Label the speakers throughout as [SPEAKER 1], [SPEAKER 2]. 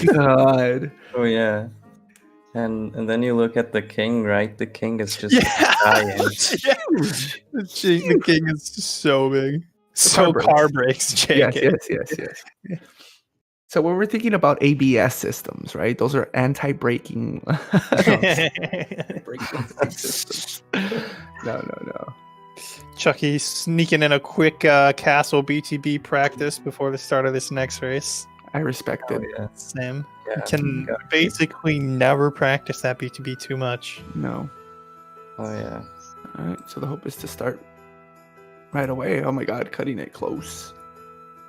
[SPEAKER 1] God.
[SPEAKER 2] Oh yeah. And then you look at the king, right? The king is just giant.
[SPEAKER 3] Huge. The king is so big. So car brakes, JK.
[SPEAKER 1] Yes. So when we're thinking about ABS systems, right? Those are anti-braking systems. No.
[SPEAKER 3] Chucky sneaking in a quick castle BTB practice before the start of this next race.
[SPEAKER 1] I respect it.
[SPEAKER 2] Yeah.
[SPEAKER 3] Sam
[SPEAKER 2] Yeah,
[SPEAKER 3] basically never practice that BTB too much.
[SPEAKER 1] No.
[SPEAKER 2] Oh yeah.
[SPEAKER 1] All right. So the hope is to start right away. Oh my God, cutting it close.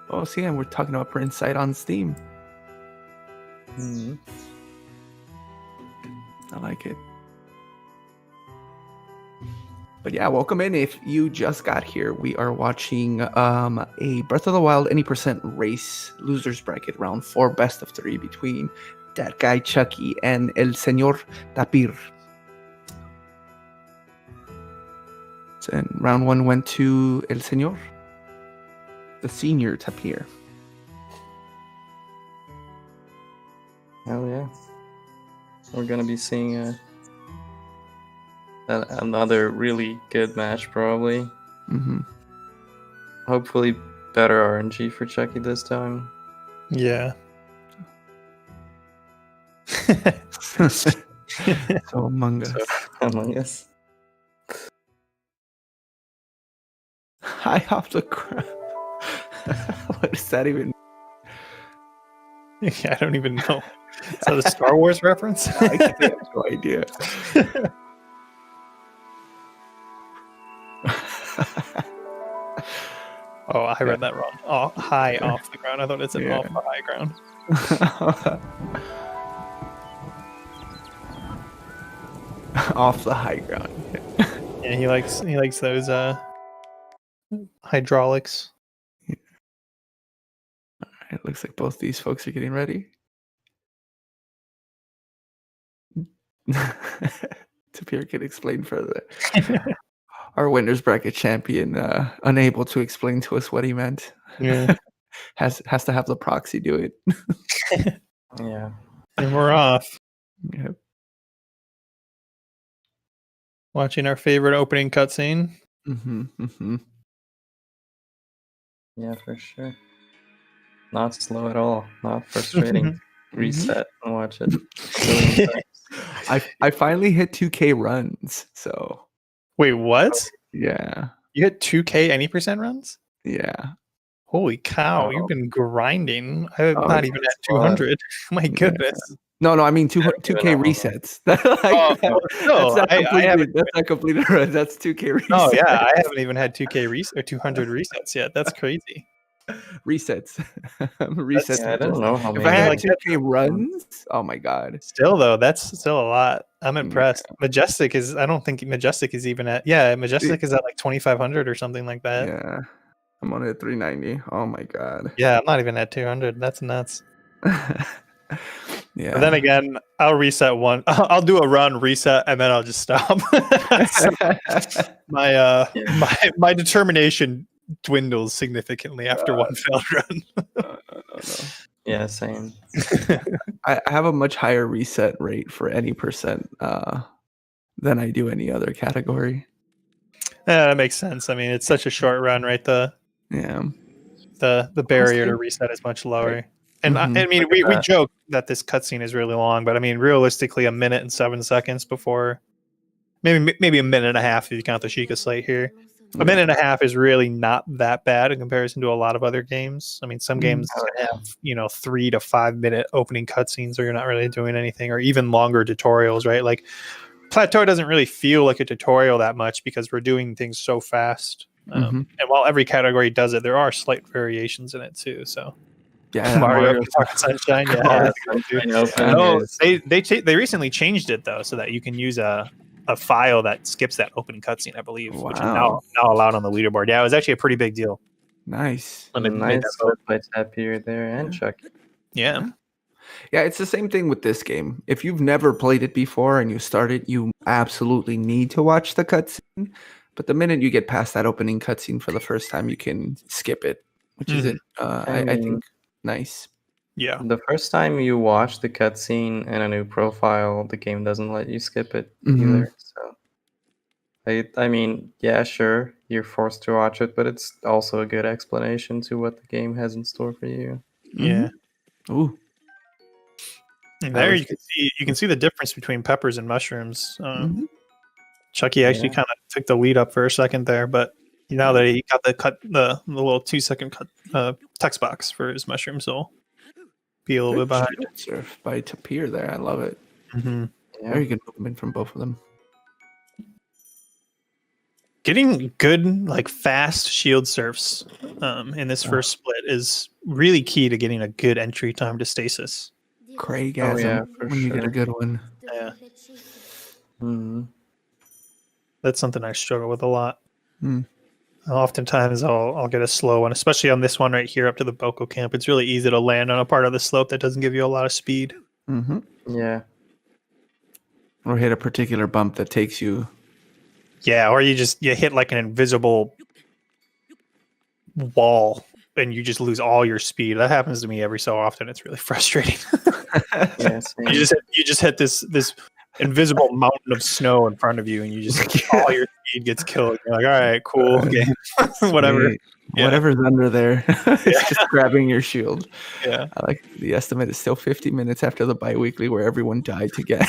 [SPEAKER 1] Oh, see, and we're talking about print sight on Steam.
[SPEAKER 2] Mm-hmm.
[SPEAKER 1] I like it. But yeah, welcome in. If you just got here, we are watching a Breath of the Wild any percent race losers bracket round 4 best of 3 between DatGuyChucky and El Señor Tapir. And round 1 went to El Señor, the senior Tapir.
[SPEAKER 2] Hell yeah. We're gonna be seeing another really good match, probably.
[SPEAKER 1] Mm-hmm.
[SPEAKER 2] Hopefully better RNG for Chucky this time.
[SPEAKER 3] Yeah.
[SPEAKER 1] So Among Us.
[SPEAKER 2] Among Us.
[SPEAKER 1] High off the ground. What does that even mean?
[SPEAKER 3] I don't even know. Is that a Star Wars reference?
[SPEAKER 1] I have no idea.
[SPEAKER 3] Oh, I read that wrong. Oh, high off the ground. I thought it said off the high ground.
[SPEAKER 1] Off the high ground.
[SPEAKER 3] Yeah, he likes those hydraulics.
[SPEAKER 1] All right, looks like both these folks are getting ready. Tapir can explain further. Our winners bracket champion unable to explain to us what he meant.
[SPEAKER 3] Yeah.
[SPEAKER 1] has to have the proxy do it.
[SPEAKER 2] Yeah.
[SPEAKER 3] And we're off.
[SPEAKER 1] Yep.
[SPEAKER 3] Watching our favorite opening cutscene.
[SPEAKER 2] Yeah, for sure. Not slow at all. Not frustrating. Reset and watch it.
[SPEAKER 1] I finally hit 2K runs. So
[SPEAKER 3] wait, what?
[SPEAKER 1] Yeah.
[SPEAKER 3] You hit 2K any percent runs?
[SPEAKER 1] Yeah.
[SPEAKER 3] Holy cow! You've been grinding. I'm not even at 200. My goodness.
[SPEAKER 1] No, I mean 2K resets. That's not completed run. That's 2K resets.
[SPEAKER 3] Oh yeah, I haven't even had 2K or 200 resets yet. That's crazy.
[SPEAKER 1] Resets. Resets.
[SPEAKER 2] I don't know how many.
[SPEAKER 1] If I had 2K runs, oh my God.
[SPEAKER 3] Still though, that's still a lot. I'm impressed. Yeah. Majestic is. I don't think Majestic is even at. Yeah, Majestic is at like 2,500 or something like that.
[SPEAKER 1] Yeah, I'm on at 390. Oh my God.
[SPEAKER 3] Yeah, I'm not even at 200. That's nuts.
[SPEAKER 1] Yeah.
[SPEAKER 3] But then again, I'll reset one. I'll do a run, reset, and then I'll just stop. My determination dwindles significantly after one failed run.
[SPEAKER 1] No.
[SPEAKER 2] Yeah, same.
[SPEAKER 1] I have a much higher reset rate for any percent than I do any other category.
[SPEAKER 3] Yeah, that makes sense. I mean, it's such a short run, right? The barrier to reset is much lower. Right. And I mean, we joke that this cutscene is really long, but I mean, realistically, 1 minute and 7 seconds before, maybe 1.5 minutes if you count the Sheikah Slate here. 1.5 minutes is really not that bad in comparison to a lot of other games. I mean, some games have 3 to 5 minute opening cutscenes, or you're not really doing anything, or even longer tutorials, right? Like Plateau doesn't really feel like a tutorial that much because we're doing things so fast. And while every category does it, there are slight variations in it too. So.
[SPEAKER 1] Yeah,
[SPEAKER 3] Mario Sunshine. Yeah, they recently changed it though, so that you can use a file that skips that opening cutscene, I believe, which is now allowed on the leaderboard. Yeah, it was actually a pretty big deal.
[SPEAKER 1] Nice.
[SPEAKER 2] When they made that by Tapir there and Chucky.
[SPEAKER 3] Yeah,
[SPEAKER 1] it's the same thing with this game. If you've never played it before and you start it, you absolutely need to watch the cutscene. But the minute you get past that opening cutscene for the first time, you can skip it, which is I think. Nice.
[SPEAKER 3] Yeah.
[SPEAKER 2] The first time you watch the cutscene and a new profile, the game doesn't let you skip it either. So I mean, yeah, sure, you're forced to watch it, but it's also a good explanation to what the game has in store for you.
[SPEAKER 3] Yeah.
[SPEAKER 1] Ooh.
[SPEAKER 3] And there you can see the difference between peppers and mushrooms. Chucky actually kind of took the lead up for a second there, but now that he got the little 2-second cut text box for his mushrooms, he'll be a little bit behind.
[SPEAKER 1] Shield surf by Tapir there. I love it.
[SPEAKER 2] Yeah.
[SPEAKER 1] Very good movement from both of them.
[SPEAKER 3] Getting good, like fast shield surfs in this first split is really key to getting a good entry time to stasis.
[SPEAKER 1] Craigasm when you get a good one.
[SPEAKER 3] Yeah. That's something I struggle with a lot. Oftentimes I'll get a slow one, especially on this one right here up to the Boko camp. It's really easy to land on a part of the slope that doesn't give you a lot of speed.
[SPEAKER 2] Yeah.
[SPEAKER 1] Or hit a particular bump that takes you.
[SPEAKER 3] Yeah, or you hit like an invisible wall and you just lose all your speed. That happens to me every so often. It's really frustrating.
[SPEAKER 2] Yes.
[SPEAKER 3] You just hit this invisible mountain of snow in front of you, and you just all your speed gets killed. You're like, all right, cool, okay, whatever. Yeah.
[SPEAKER 1] Whatever's under there, it's just grabbing your shield.
[SPEAKER 3] Yeah,
[SPEAKER 1] I like the estimate is still 50 minutes after the bi-weekly where everyone died to get.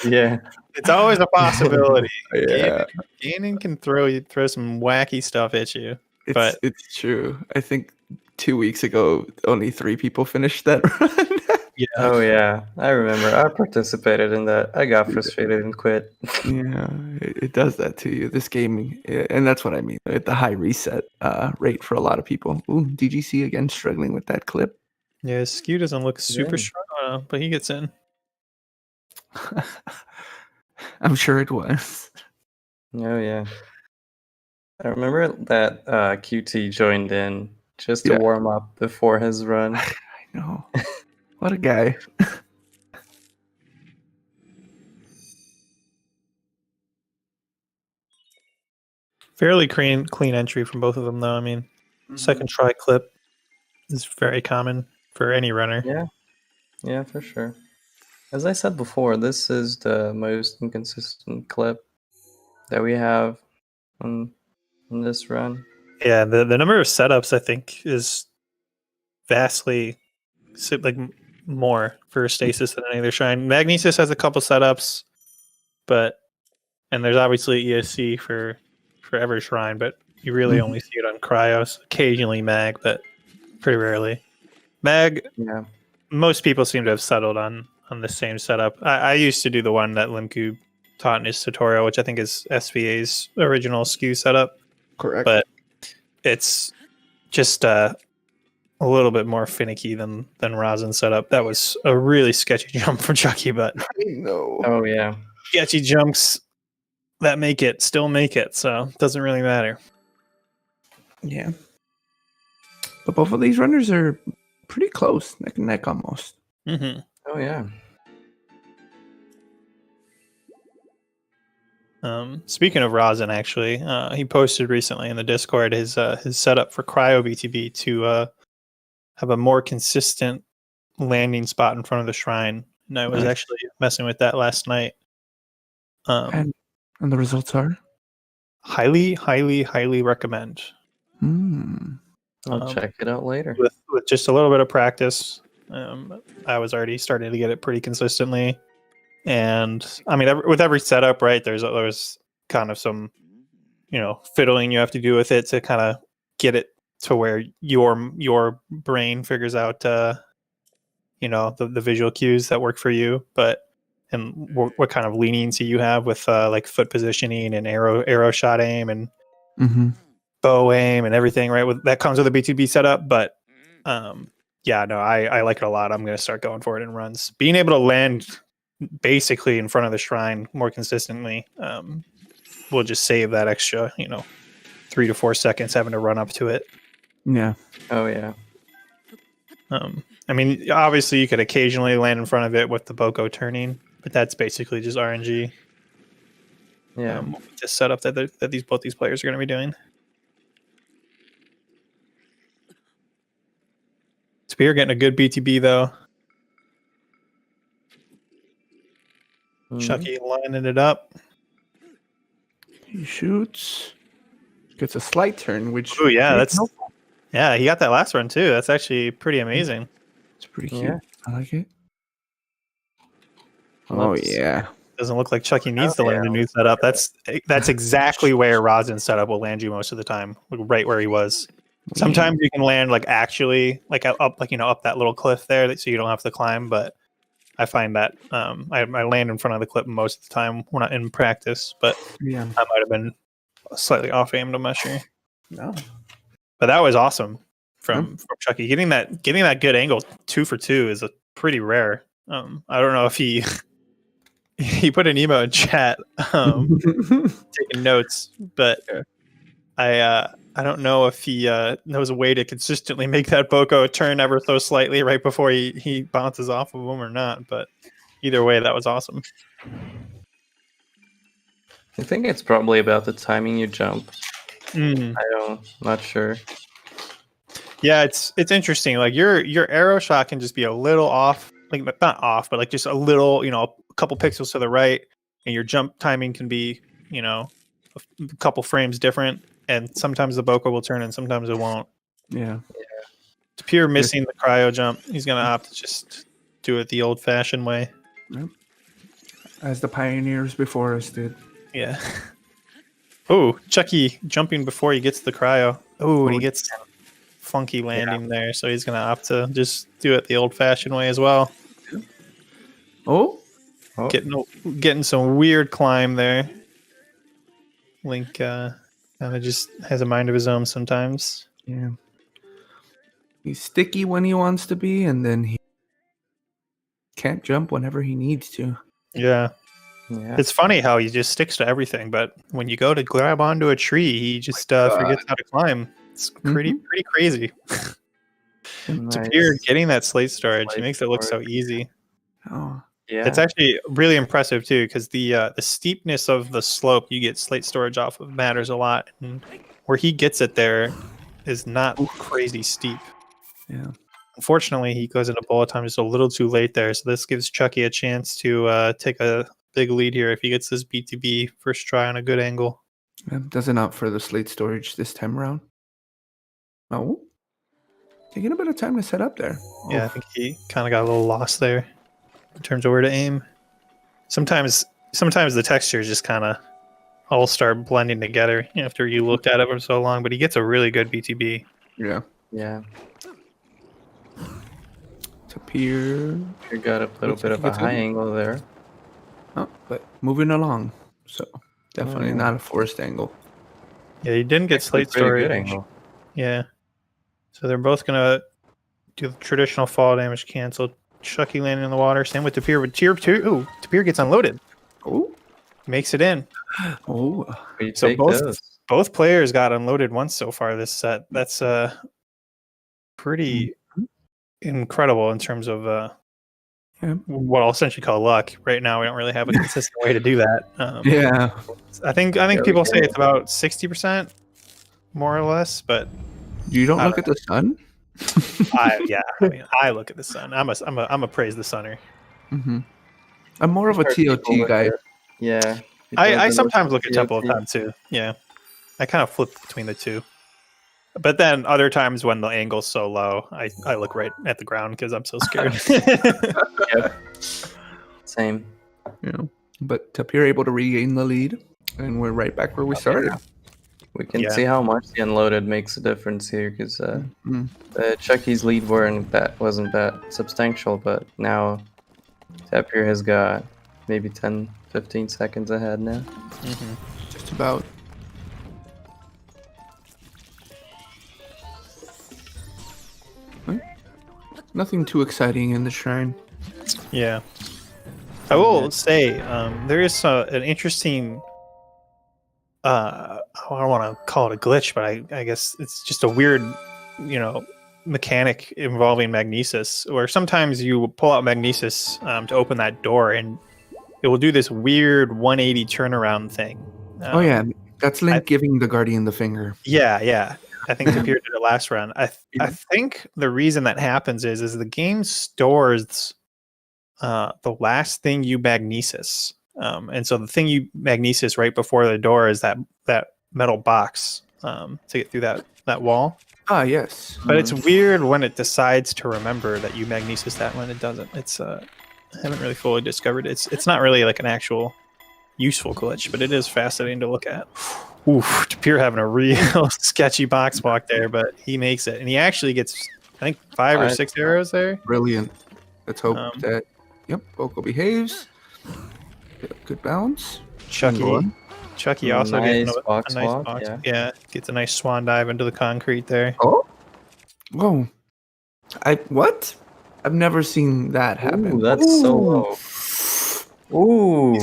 [SPEAKER 2] Yeah,
[SPEAKER 3] it's always a possibility.
[SPEAKER 1] Yeah,
[SPEAKER 3] Gaming can throw some wacky stuff at you.
[SPEAKER 1] It's true. I think 2 weeks ago, only 3 people finished that run.
[SPEAKER 3] Yeah.
[SPEAKER 2] Oh yeah, I remember. I participated in that. I got frustrated and quit.
[SPEAKER 1] Yeah, it does that to you. This game, and that's what I mean. At the high reset rate for a lot of people. Ooh, DGC again struggling with that clip.
[SPEAKER 3] Yeah, Skew doesn't look super strong, but he gets in.
[SPEAKER 1] I'm sure it was.
[SPEAKER 2] Oh yeah. I remember that QT joined in just to warm up before his run.
[SPEAKER 1] I know. What a guy.
[SPEAKER 3] Fairly clean entry from both of them, though. I mean, second try clip is very common for any runner.
[SPEAKER 2] Yeah, for sure. As I said before, this is the most inconsistent clip that we have on this run.
[SPEAKER 3] Yeah, the number of setups I think is vastly more for stasis than any other shrine. Magnesis has a couple setups, and there's obviously ESC for every shrine, but you really only see it on Cryos. Occasionally Mag, but pretty rarely. Mag, most people seem to have settled on the same setup. I used to do the one that Limku taught in his tutorial, which I think is SVA's original SKU setup.
[SPEAKER 1] Correct.
[SPEAKER 3] But it's just a little bit more finicky than Rosin's setup. That was a really sketchy jump for Chucky, but
[SPEAKER 1] I know.
[SPEAKER 2] Oh yeah.
[SPEAKER 3] Sketchy jumps that still make it, so it doesn't really matter.
[SPEAKER 1] Yeah. But both of these runners are pretty close, neck and neck almost.
[SPEAKER 2] Oh yeah.
[SPEAKER 3] Speaking of Rosin, actually, he posted recently in the Discord his setup for Cryo VTB to have a more consistent landing spot in front of the shrine. And I was actually messing with that last night.
[SPEAKER 1] And the results are?
[SPEAKER 3] Highly, highly, highly recommend.
[SPEAKER 2] I'll check it out later.
[SPEAKER 3] With just a little bit of practice, I was already starting to get it pretty consistently. And I mean, with every setup, right, there's kind of some, fiddling you have to do with it to kind of get it to where your brain figures out, the visual cues that work for you. And what kind of leniency you have with like foot positioning and arrow shot aim and bow aim and everything, right? That comes with a B2B setup, but I like it a lot. I'm going to start going for it in runs. Being able to land basically in front of the shrine more consistently will just save that extra 3 to 4 seconds having to run up to it.
[SPEAKER 1] Yeah.
[SPEAKER 2] Oh yeah.
[SPEAKER 3] I mean, obviously you could occasionally land in front of it with the Boko turning, but that's basically just RNG.
[SPEAKER 2] Yeah.
[SPEAKER 3] This setup that both these players are going to be doing. Tapir getting a good BTB though. Chucky lining it up.
[SPEAKER 1] He shoots. Gets a slight turn, which...
[SPEAKER 3] Oh, yeah, he got that last run, too. That's actually pretty amazing.
[SPEAKER 1] It's pretty cute.
[SPEAKER 2] Yeah.
[SPEAKER 1] I like it. Oh, yeah.
[SPEAKER 3] Doesn't look like Chucky needs to learn the new setup. That's exactly where Rosin's setup will land you most of the time, like right where he was. Sometimes you can land like actually like up that little cliff there, so you don't have to climb. But I find that I land in front of the cliff most of the time when I'm in practice. But
[SPEAKER 1] yeah,
[SPEAKER 3] I might have been slightly off aimed. I'm not sure.
[SPEAKER 1] No,
[SPEAKER 3] but that was awesome from Chucky. Getting that good angle 2 for 2 is a pretty rare. I don't know if he put an email in chat taking notes, but I don't know if he knows a way to consistently make that Boko turn ever so slightly right before he bounces off of him or not. But either way, that was awesome.
[SPEAKER 2] I think it's probably about the timing you jump. Not sure.
[SPEAKER 3] Yeah, it's interesting. Like your arrow shot can just be a little off, like not off, but like just a little, a couple pixels to the right, and your jump timing can be, a couple frames different. And sometimes the Boko will turn and sometimes it won't.
[SPEAKER 1] Yeah.
[SPEAKER 3] Tapir missing the cryo jump. He's going to opt to just do it the old-fashioned way.
[SPEAKER 1] Yep. As the pioneers before us did.
[SPEAKER 3] Yeah. Oh, Chucky jumping before he gets the cryo. Oh, and he gets funky landing there. So he's going to opt to just do it the old-fashioned way as well.
[SPEAKER 1] Oh.
[SPEAKER 3] Getting some weird climb there. Link... kind of just has a mind of his own sometimes.
[SPEAKER 1] Yeah. He's sticky when he wants to be, and then he can't jump whenever he needs to.
[SPEAKER 3] Yeah. It's funny how he just sticks to everything, but when you go to grab onto a tree, he just forgets how to climb. It's pretty crazy.
[SPEAKER 2] Nice.
[SPEAKER 3] Tapir getting that slate storage, he makes it look so easy.
[SPEAKER 1] Oh.
[SPEAKER 2] Yeah.
[SPEAKER 3] It's actually really impressive too, because the steepness of the slope you get slate storage off of matters a lot. And where he gets it there is not crazy steep.
[SPEAKER 1] Yeah.
[SPEAKER 3] Unfortunately, he goes into bullet time just a little too late there. So this gives Chucky a chance to take a big lead here if he gets this BTB first try on a good angle.
[SPEAKER 1] Doesn't opt for the slate storage this time around. Oh. Taking a bit of time to set up there.
[SPEAKER 3] Yeah, I think he kind of got a little lost there in terms of where to aim. Sometimes the textures just kind of all start blending together after you looked at it for so long, but he gets a really good BTB.
[SPEAKER 1] Yeah.
[SPEAKER 2] Yeah.
[SPEAKER 1] Tapir.
[SPEAKER 2] You got a little bit of a high angle there.
[SPEAKER 1] Oh, but moving along. So definitely not a forced angle.
[SPEAKER 3] Yeah, he didn't get slate storage.
[SPEAKER 2] Good angle.
[SPEAKER 3] Yeah. So they're both going to do the traditional fall damage cancel. Chucky landing in the water. Same with Tapir. But Tapir gets unloaded.
[SPEAKER 1] Oh.
[SPEAKER 3] Makes it in.
[SPEAKER 1] Oh.
[SPEAKER 3] So both players got unloaded once so far this set. That's pretty incredible in terms of what I'll essentially call luck. Right now, we don't really have a consistent way to do that.
[SPEAKER 1] Yeah.
[SPEAKER 3] I think people say it's about 60%, more or less. But
[SPEAKER 1] you don't look at the sun.
[SPEAKER 3] I look at the sun. I'm a praise the sunner.
[SPEAKER 1] Mm-hmm. I'm more of a TOT guy.
[SPEAKER 2] Yeah.
[SPEAKER 3] I sometimes look at Temple of Time too. Yeah. I kind of flip between the two. But then other times when the angle's so low, I look right at the ground because I'm so scared.
[SPEAKER 2] Yep. Same.
[SPEAKER 1] But Tapir able to regain the lead, and we're right back where we started.
[SPEAKER 2] We can see how much the unloaded makes a difference here, because Chucky's lead wasn't that substantial, but now Tapir has got maybe 10-15 seconds ahead now.
[SPEAKER 1] Just about. Nothing too exciting in the shrine.
[SPEAKER 3] Yeah. I will say there is an interesting I don't want to call it a glitch, but I guess it's just a weird, mechanic involving magnesis, where sometimes you pull out magnesis to open that door, and it will do this weird 180 turnaround thing.
[SPEAKER 1] That's Link giving the Guardian the finger.
[SPEAKER 3] Yeah. I think Tapir did it last round. I think the reason that happens is the game stores the last thing you magnesis. And so the thing you magnesis right before the door is that metal box to get through that wall.
[SPEAKER 1] Ah, yes.
[SPEAKER 3] But it's weird when it decides to remember that you magnesis that when it doesn't. It's I haven't really fully discovered it. It's not really like an actual useful glitch, but it is fascinating to look at. Oof, Tapir having a real sketchy box walk there, but he makes it. And he actually gets, I think, 5 or 6 arrows there.
[SPEAKER 1] Brilliant. Let's hope that, Boko behaves. Good bounce.
[SPEAKER 3] Chucky also gets a
[SPEAKER 2] box
[SPEAKER 3] nice
[SPEAKER 2] walk,
[SPEAKER 3] box. Yeah, gets a nice swan dive into the concrete there.
[SPEAKER 1] Oh? Whoa. What? I've never seen that happen.
[SPEAKER 2] Ooh, that's so low. Ooh.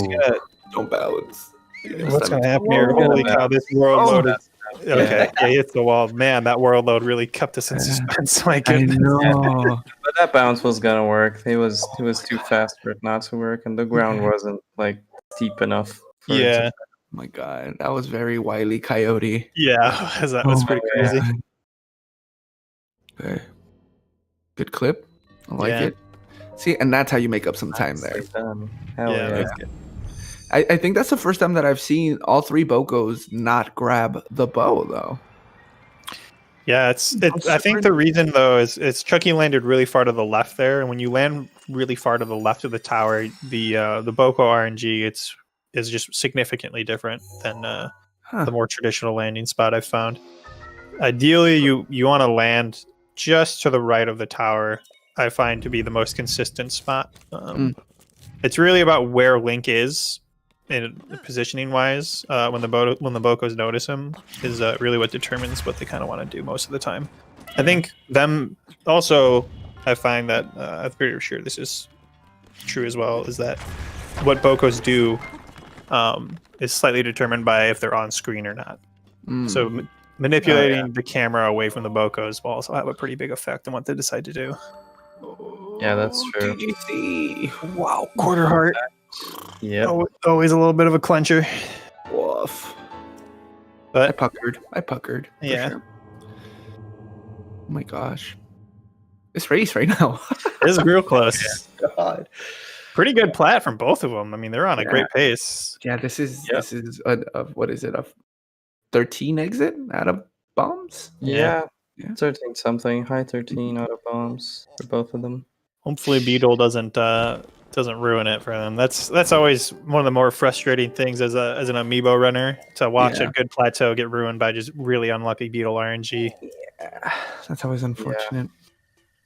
[SPEAKER 1] Don't balance.
[SPEAKER 3] What's going to happen here? Holy cow, this world load is... Okay, yeah, he hits the wall. Man, that world load really kept us in suspense. My goodness.
[SPEAKER 1] I know.
[SPEAKER 2] But that bounce was gonna work. He was too fast for it not to work, and the ground wasn't like deep enough.
[SPEAKER 3] Yeah.
[SPEAKER 1] Oh my God, that was very Wile E. Coyote.
[SPEAKER 3] Yeah, that was pretty crazy.
[SPEAKER 1] Okay. Good clip. I like it. See, and that's how you make up some time there.
[SPEAKER 2] Hell yeah.
[SPEAKER 3] That's good.
[SPEAKER 1] I think that's the first time that I've seen all 3 Bokos not grab the bow, though.
[SPEAKER 3] Yeah, I think the reason though is Chucky landed really far to the left there, and when you land really far to the left of the tower, the Boko RNG is just significantly different than the more traditional landing spot I've found. Ideally, you want to land just to the right of the tower. I find to be the most consistent spot. It's really about where Link is. And positioning wise, when the Bokos notice him, is really what determines what they kind of want to do most of the time. I think them also. I find that I'm pretty sure this is true as well. Is that what Bokos do is slightly determined by if they're on screen or not. So manipulating the camera away from the Bokos will also have a pretty big effect on what they decide to do.
[SPEAKER 2] Yeah, that's true.
[SPEAKER 1] TGC.
[SPEAKER 3] Wow, quarter heart.
[SPEAKER 2] Yeah.
[SPEAKER 3] Always a little bit of a clencher.
[SPEAKER 1] Woof.
[SPEAKER 3] But
[SPEAKER 1] I puckered.
[SPEAKER 3] Yeah.
[SPEAKER 1] Sure. Oh my gosh. This race right now.
[SPEAKER 3] This is real close.
[SPEAKER 1] God.
[SPEAKER 3] Pretty good plat from both of them. I mean, they're on a great pace.
[SPEAKER 1] Yeah, this is what is it? A 13 exit out of bombs?
[SPEAKER 2] Yeah. 13 something, high 13 out of bombs for both of them.
[SPEAKER 3] Hopefully Beetle doesn't ruin it for them. That's always one of the more frustrating things as an amiibo runner, to watch a good plateau get ruined by just really unlucky Beetle RNG.
[SPEAKER 1] Yeah, that's always unfortunate.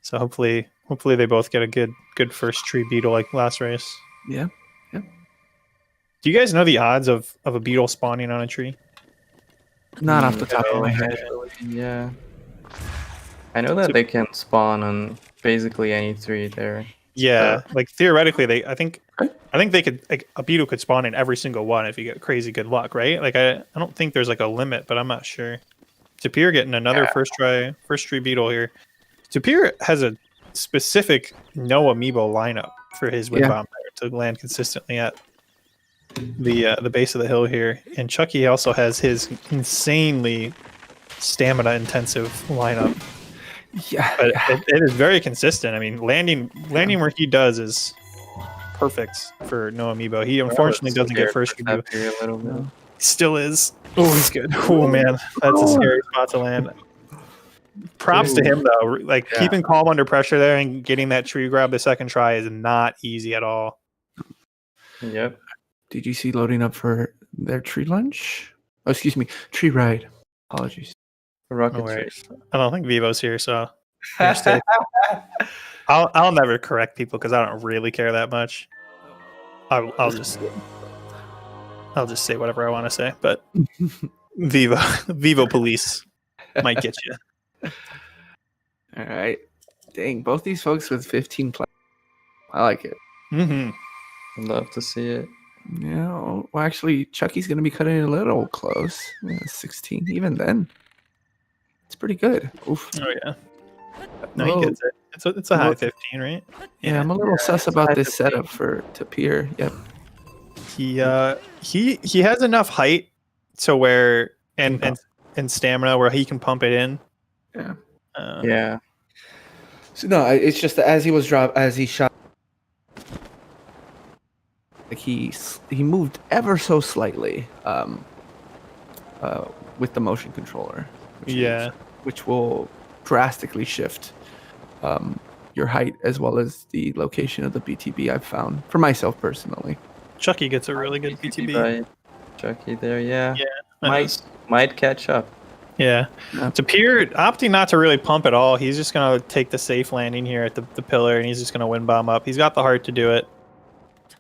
[SPEAKER 3] So hopefully they both get a good first tree Beetle like last race.
[SPEAKER 1] Yeah.
[SPEAKER 3] Do you guys know the odds of a Beetle spawning on a tree?
[SPEAKER 1] Not off the top of my head.
[SPEAKER 2] Yeah. I know that they can spawn on basically any tree there.
[SPEAKER 3] Yeah, like theoretically, I think they could, like, a Beetle could spawn in every single one if you get crazy good luck, right? Like I don't think there's like a limit, but I'm not sure. Tapir getting another first tree Beetle here. Tapir has a specific no amiibo lineup for his wind bomb to land consistently at the base of the hill here, and Chucky also has his insanely stamina intensive lineup.
[SPEAKER 1] Yeah,
[SPEAKER 3] but it is very consistent. I mean, landing where he does is perfect for no amiibo. He unfortunately doesn't get first amiibo. He still is. Oh, he's good. Oh man, that's a scary spot to land. Props to him though. Like keeping calm under pressure there and getting that tree grab the second try is not easy at all.
[SPEAKER 2] Yep.
[SPEAKER 1] Did you see loading up for their tree lunch? Oh, excuse me, tree ride. Apologies.
[SPEAKER 2] Rocket tree.
[SPEAKER 3] I don't think Vivo's here, so I'll never correct people because I don't really care that much. I'll just say whatever I want to say, but Vivo police might get you.
[SPEAKER 1] All right. Dang, both these folks with 15 plus. I like it.
[SPEAKER 3] Mm-hmm.
[SPEAKER 2] I'd love to see it.
[SPEAKER 1] Yeah. Well, actually, Chucky's going to be cutting it a little close. 16. Even then, it's pretty good. Oof.
[SPEAKER 3] Oh yeah. No, he gets it. It's a high 15, right?
[SPEAKER 1] Yeah, I'm a little sus about this setup for Tapir. Yep.
[SPEAKER 3] He has enough height to where and in stamina where he can pump it in.
[SPEAKER 1] Yeah.
[SPEAKER 2] Yeah.
[SPEAKER 1] So no, it's just that as he shot, like he moved ever so slightly with the motion controller. Which will drastically shift your height as well as the location of the BTB. I've found for myself personally.
[SPEAKER 3] Chucky gets a really good BTB.
[SPEAKER 2] Right. Chucky there, yeah.
[SPEAKER 3] Yeah.
[SPEAKER 2] Might catch up.
[SPEAKER 3] Yeah. Tapir opting not to really pump at all. He's just gonna take the safe landing here at the pillar, and he's just gonna wind bomb up. He's got the heart to do it.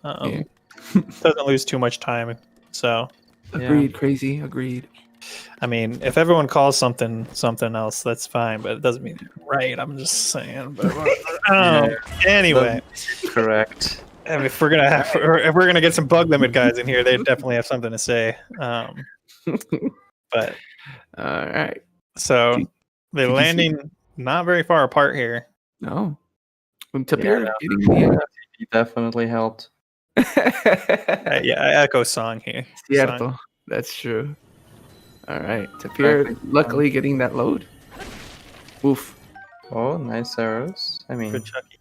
[SPEAKER 3] Doesn't lose too much time. So.
[SPEAKER 1] Agreed. Crazy. Agreed.
[SPEAKER 3] I mean, if everyone calls something else, that's fine, but it doesn't mean it's right. I'm just saying. But anyway,
[SPEAKER 2] correct.
[SPEAKER 3] And if we're gonna get some bug limit guys in here, they definitely have something to say. But
[SPEAKER 1] all right.
[SPEAKER 3] So they're landing not very far apart here.
[SPEAKER 1] No. Tapir
[SPEAKER 2] he definitely helped.
[SPEAKER 3] I echo song here.
[SPEAKER 1] Cierto. Song. That's true. All right, Tapir luckily getting that load. Oof.
[SPEAKER 2] Oh, nice arrows. I mean,
[SPEAKER 3] good Chucky.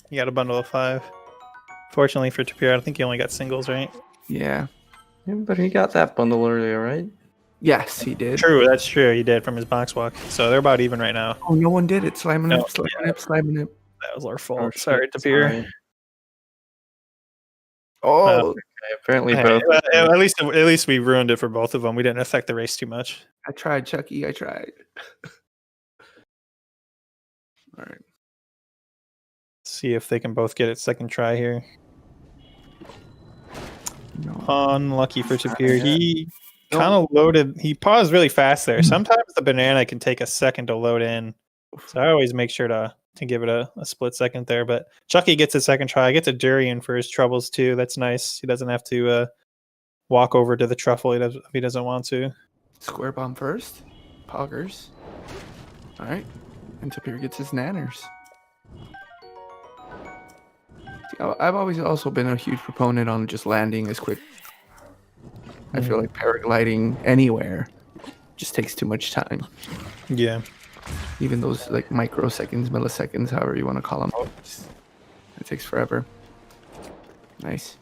[SPEAKER 3] You got a bundle of 5. Fortunately for Tapir, I think he only got singles, right?
[SPEAKER 1] Yeah.
[SPEAKER 2] But he got that bundle earlier, right?
[SPEAKER 1] Yes, he did.
[SPEAKER 3] True, that's true. He did from his box walk. So they're about even right now.
[SPEAKER 1] Oh, no one did it. Slamming up.
[SPEAKER 3] That was our fault. Sorry, Tapir.
[SPEAKER 1] Oh,
[SPEAKER 2] apparently both.
[SPEAKER 3] At least we ruined it for both of them. We didn't affect the race too much.
[SPEAKER 1] I tried, Chucky. I tried. All right.
[SPEAKER 3] See if they can both get it second try here.
[SPEAKER 1] No.
[SPEAKER 3] Unlucky for Tapir. He kind of loaded. He paused really fast there. Sometimes the banana can take a second to load in, so I always make sure to give it a split second there. But Chucky gets a second try. Gets a durian for his troubles too. That's nice. He doesn't have to walk over to the truffle if he doesn't want to.
[SPEAKER 1] Square bomb first. Poggers. All right. And Tapir gets his nanners. See, I've always also been a huge proponent on just landing as quick. I feel like paragliding anywhere just takes too much time.
[SPEAKER 3] Yeah.
[SPEAKER 1] Even those like microseconds, milliseconds, however you want to call them. It takes forever. Nice.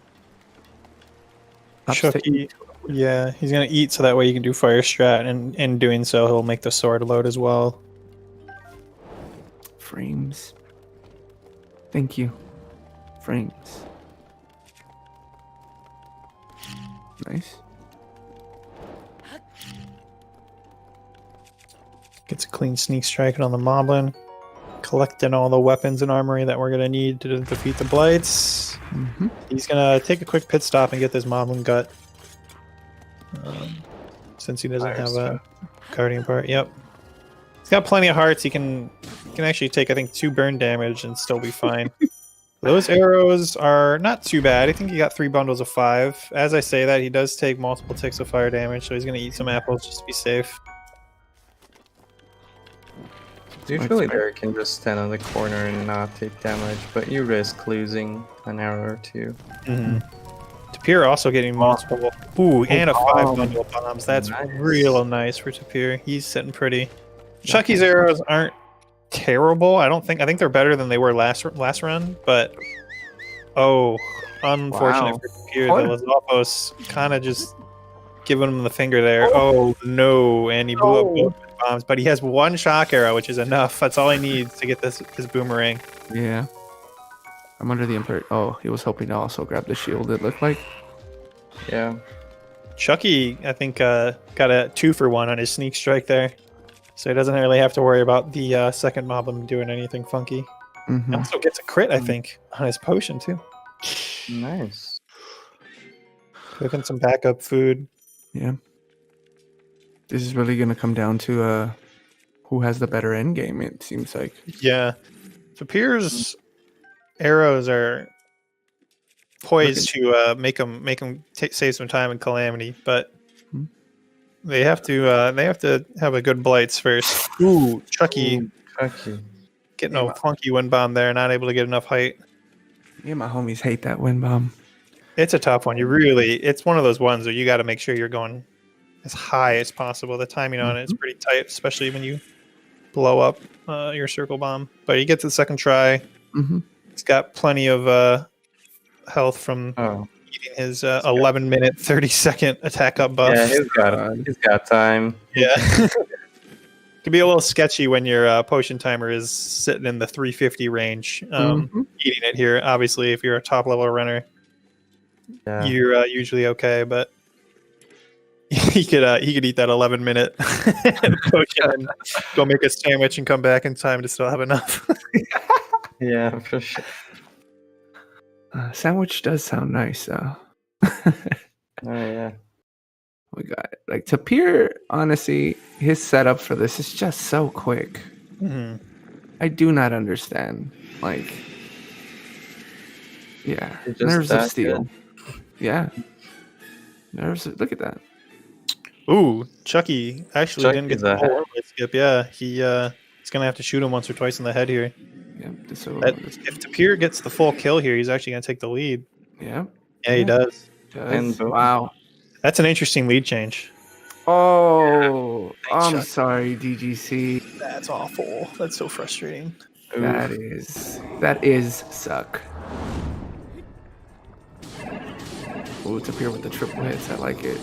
[SPEAKER 3] Chucky, yeah, he's going to eat so that way you can do fire strat, and in doing so, he'll make the sword load as well.
[SPEAKER 1] Frames. Thank you. Frames. Nice.
[SPEAKER 3] Gets a clean sneak strike on the Moblin. Collecting all the weapons and armory that we're going to need to defeat the Blights. He's going to take a quick pit stop and get this Moblin gut. Since he doesn't have a guardian part. Yep. He's got plenty of hearts. He can actually take, I think, 2 burn damage and still be fine. Those arrows are not too bad. I think he got 3 bundles of 5. As I say that, he does take multiple ticks of fire damage, so he's going to eat some apples just to be safe.
[SPEAKER 2] Usually there can just stand on the corner and not take damage, but you risk losing an arrow or 2.
[SPEAKER 3] Tapir also getting multiple. Ooh, and a 5 bundle of bombs. That's real nice for Tapir. He's sitting pretty. Chucky's arrows aren't terrible. I think they're better than they were last run, but unfortunate for Tapir. The Lizalpos kind of just giving him the finger there. Oh no, and he blew up both bombs, but he has 1 shock arrow, which is enough. That's all he needs to get this boomerang.
[SPEAKER 1] Yeah. I'm under the impression. Oh, he was hoping to also grab the shield, it looked like.
[SPEAKER 2] Yeah.
[SPEAKER 3] Chucky, I think, got a 2-for-1 on his sneak strike there. So he doesn't really have to worry about the second Moblin doing anything funky. He also gets a crit, I think, on his potion, too.
[SPEAKER 2] Nice.
[SPEAKER 3] Cooking some backup food.
[SPEAKER 1] Yeah. This is really going to come down to who has the better end game, it seems like.
[SPEAKER 3] Yeah. Tapir's arrows are poised to make him save some time in Calamity, but they have to have a good Blights first. Ooh, Chucky. Getting a funky wind bomb there, not able to get enough height.
[SPEAKER 1] Yeah, my homies hate that wind bomb.
[SPEAKER 3] It's a tough one. It's one of those ones where you got to make sure you're going as high as possible. The timing on it is pretty tight, especially when you blow up your circle bomb. But he gets the second try. He's got plenty of health from eating his 11-minute, 30-second attack up buff.
[SPEAKER 2] Yeah, he's got time.
[SPEAKER 3] Yeah. Can be a little sketchy when your potion timer is sitting in the 350 range. Eating it here, obviously, if you're a top level runner, you're usually okay. But he could eat that 11-minute potion and go make a sandwich and come back in time to still have enough.
[SPEAKER 2] Yeah, for sure.
[SPEAKER 1] Sandwich does sound nice, though.
[SPEAKER 2] Oh yeah.
[SPEAKER 1] We got it. Like Tapir, honestly, his setup for this is just so quick. I do not understand. Like, yeah, nerves of steel. Good. Yeah, nerves. Look at that.
[SPEAKER 3] Ooh, Chucky actually didn't get the whole skip. Yeah, he's gonna have to shoot him once or twice in the head here.
[SPEAKER 1] Yeah,
[SPEAKER 3] if Tapir gets the full kill here, he's actually gonna take the lead.
[SPEAKER 1] Yeah,
[SPEAKER 3] he does.
[SPEAKER 1] And wow.
[SPEAKER 3] That's an interesting lead change.
[SPEAKER 1] Oh, I'm sorry, DGC.
[SPEAKER 3] That's awful. That's so frustrating.
[SPEAKER 1] That is suck. Oh, it's up here with the triple hits. I like it.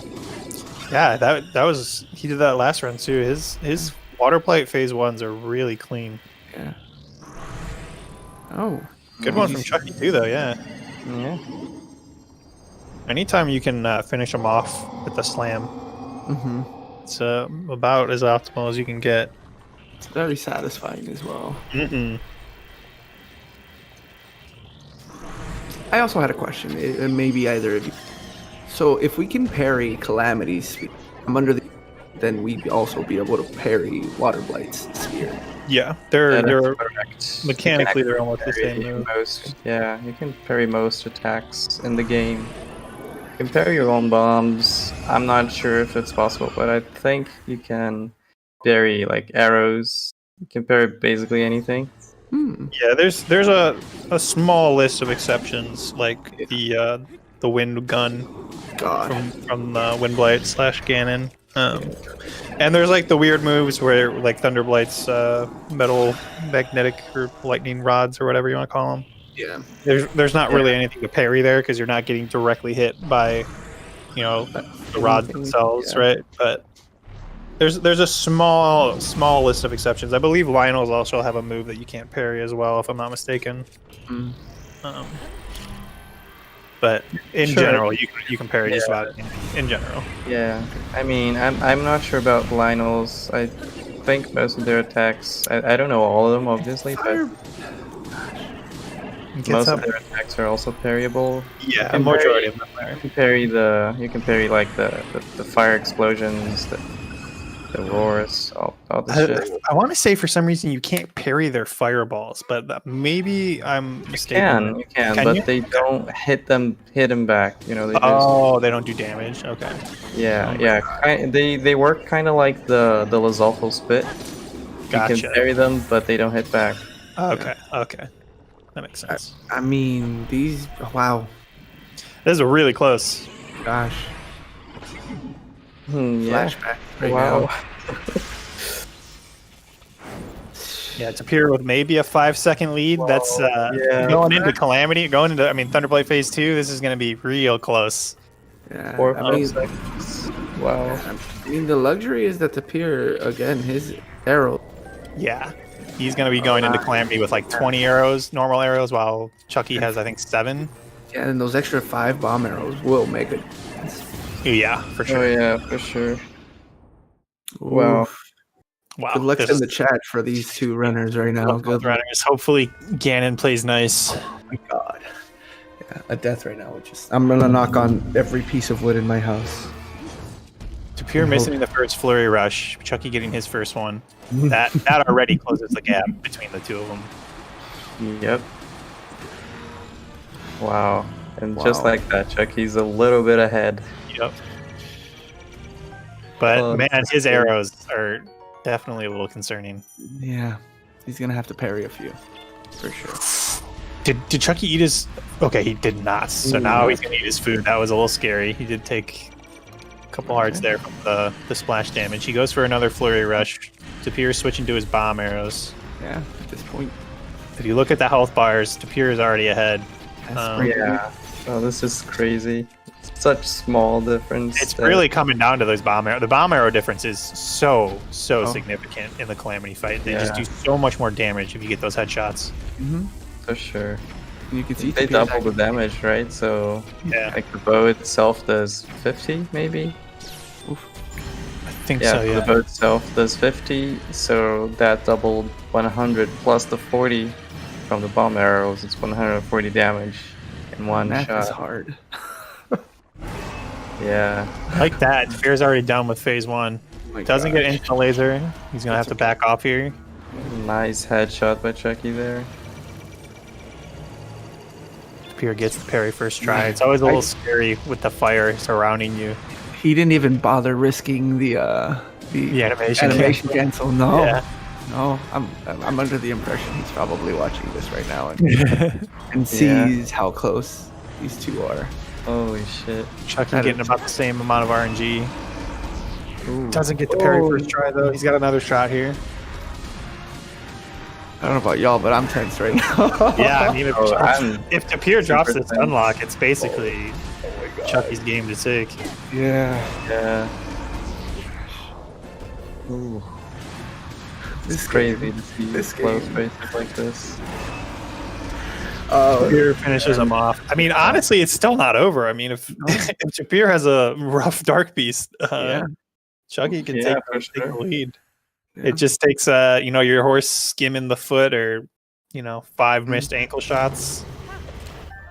[SPEAKER 3] Yeah, that was he did that last run too. His water plate phase ones are really clean.
[SPEAKER 1] Yeah. Oh,
[SPEAKER 3] good one from Chucky too, though. Yeah.
[SPEAKER 2] Yeah.
[SPEAKER 3] Anytime you can finish them off with the slam, it's about as optimal as you can get.
[SPEAKER 1] It's very satisfying as well. I also had a question. It may be either of you. So if we can parry Calamity's spear, then we'd also be able to parry Water Blight's spear.
[SPEAKER 3] Yeah, they're mechanically they're almost the same move.
[SPEAKER 2] You can parry most attacks in the game. You can parry your own bombs. I'm not sure if it's possible, but I think you can parry like arrows. You can parry basically anything.
[SPEAKER 3] Yeah, there's a small list of exceptions, like the wind gun from Windblight / Ganon. And there's like the weird moves where like Thunderblight's metal magnetic or lightning rods or whatever you want to call them.
[SPEAKER 1] Yeah.
[SPEAKER 3] There's not really anything to parry there because you're not getting directly hit by, the rods themselves, right? But there's a small list of exceptions. I believe Lionel's also have a move that you can't parry as well, if I'm not mistaken. But in general, you can parry just about anything. In general.
[SPEAKER 2] Yeah, I mean, I'm not sure about Lionel's. I think most of their attacks. I don't know all of them, obviously, but most of their attacks are also parryable.
[SPEAKER 3] Yeah, a majority of them are.
[SPEAKER 2] You can parry like the fire explosions, the roars, all the shit.
[SPEAKER 3] I want to say for some reason you can't parry their fireballs, but maybe I'm mistaken.
[SPEAKER 2] You can, but they don't hit them back. They
[SPEAKER 3] don't do damage. Okay.
[SPEAKER 2] Yeah. They work kind of like the Lizalfo spit.
[SPEAKER 3] Gotcha.
[SPEAKER 2] You can parry them, but they don't hit back.
[SPEAKER 3] Okay. That makes sense.
[SPEAKER 1] I mean, these. Wow.
[SPEAKER 3] This is really close.
[SPEAKER 1] Gosh.
[SPEAKER 2] Flashback.
[SPEAKER 3] Wow. Yeah, Tapir with maybe a 5-second lead. That's going into Calamity. Thunderblade Phase 2. This is going to be real close.
[SPEAKER 1] Yeah.
[SPEAKER 2] 4 or 5 seconds. Wow.
[SPEAKER 1] I mean, the luxury is that Tapir, again, his arrow.
[SPEAKER 3] Yeah. He's going to be going into Calamity with like 20 arrows, normal arrows, while Chucky has, I think, 7.
[SPEAKER 1] Yeah, and those extra 5 bomb arrows will make it.
[SPEAKER 3] Yeah, for sure.
[SPEAKER 2] Oh, yeah, for sure. Wow.
[SPEAKER 1] Good luck in the chat for these two runners right now.
[SPEAKER 3] Good runners. Hopefully Ganon plays nice.
[SPEAKER 1] Oh my god. Yeah, a death right now. I'm going to knock on every piece of wood in my house.
[SPEAKER 3] Tapir missing the first flurry rush. Chucky getting his first one. That already closes the gap between the two of them.
[SPEAKER 2] Yep. Wow. And just like that, Chucky's a little bit ahead.
[SPEAKER 3] Yep. But man, his arrows are definitely a little concerning.
[SPEAKER 1] Yeah. He's going to have to parry a few. For sure.
[SPEAKER 3] Did Chucky eat his... Okay, he did not. So now he's going to eat his food. That was a little scary. He did take Couple hearts there from the splash damage. He goes for another flurry rush. Tapir switching to his bomb arrows.
[SPEAKER 1] Yeah, at this point.
[SPEAKER 3] If you look at the health bars, Tapir is already ahead.
[SPEAKER 2] Yeah. Oh, this is crazy. Such small difference.
[SPEAKER 3] It's really coming down to those bomb arrow. The bomb arrow difference is so significant in the Calamity fight. They just do so much more damage if you get those headshots.
[SPEAKER 2] For sure.
[SPEAKER 1] And you can see
[SPEAKER 2] They double the damage, right? So like the bow itself does 50, maybe.
[SPEAKER 3] I think so. Yeah.
[SPEAKER 2] The bow itself does 50, so that doubled 100 plus the 40 from the bomb arrows. It's 140 damage in one shot.
[SPEAKER 1] That's hard.
[SPEAKER 2] Yeah.
[SPEAKER 3] Like that. Tapir's already done with phase 1. Doesn't get into the laser. He's gonna have to back off here.
[SPEAKER 2] Nice headshot by Chucky there.
[SPEAKER 3] Tapir gets the parry first try. It's always a little scary with the fire surrounding you.
[SPEAKER 1] He didn't even bother risking the animation cancel. No, no. I'm under the impression he's probably watching this right now and sees how close these two are.
[SPEAKER 2] Holy shit!
[SPEAKER 3] Chucky getting about the same amount of RNG. Ooh. Doesn't get the parry first try though. He's got another shot here.
[SPEAKER 1] I don't know about y'all, but I'm tense right now.
[SPEAKER 3] Yeah, I mean, if Tapir drops this unlock, it's basically Chucky's game to take.
[SPEAKER 2] Yeah. Ooh. It's crazy to see this close races like this.
[SPEAKER 3] Tapir finishes him off. I mean, honestly, it's still not over. I mean, if Tapir has a rough Dark Beast, Chucky can take the lead. Yeah. It just takes your horse skimming the foot or 5 missed ankle shots.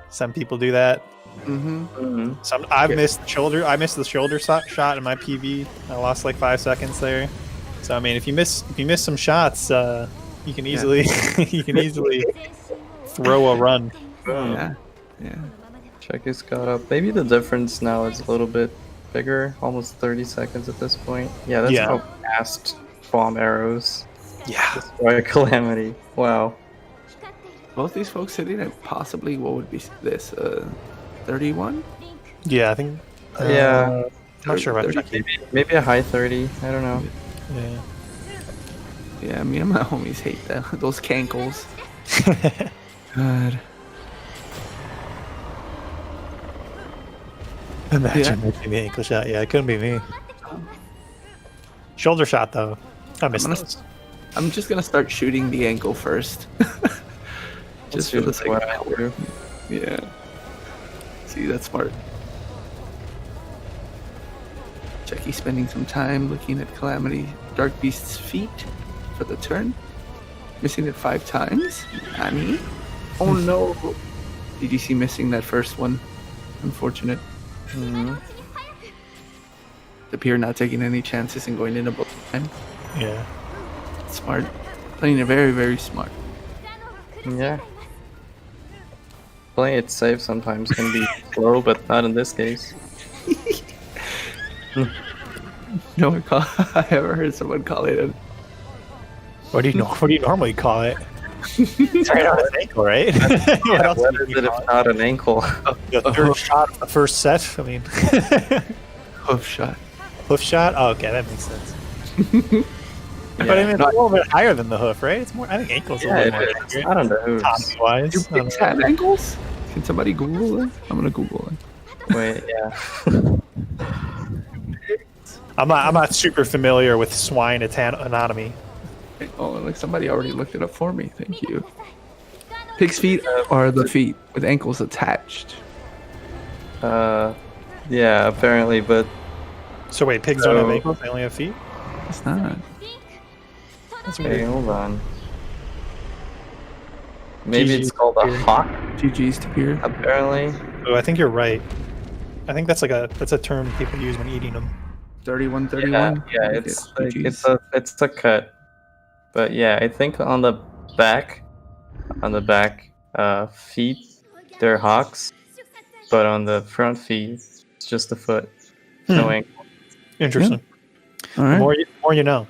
[SPEAKER 3] Some people do that. I've missed the shoulder. I missed the shoulder shot in my PV. I lost like 5 seconds there. So I mean, if you miss some shots, you can easily throw a run.
[SPEAKER 1] Yeah.
[SPEAKER 2] Chucky's got up. Maybe the difference now is a little bit bigger, almost 30 seconds at this point. Yeah, that's how fast bomb arrows destroy a Calamity. Wow.
[SPEAKER 1] Both these folks hitting at possibly what would be this 31?
[SPEAKER 3] Yeah, I think.
[SPEAKER 2] I'm
[SPEAKER 3] not sure about Chucky.
[SPEAKER 2] Maybe a high 30. I don't know.
[SPEAKER 1] Yeah, me and my homies hate those cankles. God.
[SPEAKER 3] Imagine making the ankle shot. Yeah, it couldn't be me. Shoulder shot though. I missed those.
[SPEAKER 1] I'm just gonna start shooting the ankle first. Just for the sake of it. Yeah. See, that's smart. Chucky spending some time looking at Calamity Dark Beast's feet for the turn. Missing it 5 times. Nani? Oh no. DDC missing that first one. Unfortunate. Tapir not taking any chances and going into both time.
[SPEAKER 3] Yeah.
[SPEAKER 1] Smart. Playing it very, very smart.
[SPEAKER 2] Yeah. Playing it safe sometimes can be slow, but not in this case.
[SPEAKER 1] No, I ever heard someone call it
[SPEAKER 3] What do you normally call it? It's right on his ankle, right?
[SPEAKER 2] What else is it if not an ankle?
[SPEAKER 3] The third shot of the first set. I mean,
[SPEAKER 1] hoof shot.
[SPEAKER 3] Hoof shot. Oh, okay, that makes sense. But I mean, it's a little bit higher than the hoof, right? It's more. I think ankles. A little more accurate.
[SPEAKER 2] I don't know.
[SPEAKER 3] Wise.
[SPEAKER 1] Do pigs have ankles? Can somebody Google it? I'm gonna Google it.
[SPEAKER 2] Wait, yeah.
[SPEAKER 3] I'm not super familiar with swine anatomy.
[SPEAKER 1] Oh, like somebody already looked it up for me. Thank you. Pig's feet are the feet with ankles attached.
[SPEAKER 2] Yeah, apparently, but.
[SPEAKER 3] So wait, pigs don't have ankles; they only have feet.
[SPEAKER 1] It's not.
[SPEAKER 3] That's
[SPEAKER 2] weird.
[SPEAKER 3] weird.
[SPEAKER 2] Hold on. Maybe it's called a hawk.
[SPEAKER 1] GG's Tapir.
[SPEAKER 2] Apparently.
[SPEAKER 3] Oh, I think you're right. I think that's a term people use when eating them.
[SPEAKER 1] 31.
[SPEAKER 2] Yeah, it's a cut. But yeah, I think on the back feet, they're hawks, but on the front feet, it's just the foot, no ankle.
[SPEAKER 3] Interesting.
[SPEAKER 1] Yeah. All right.
[SPEAKER 3] The more you know.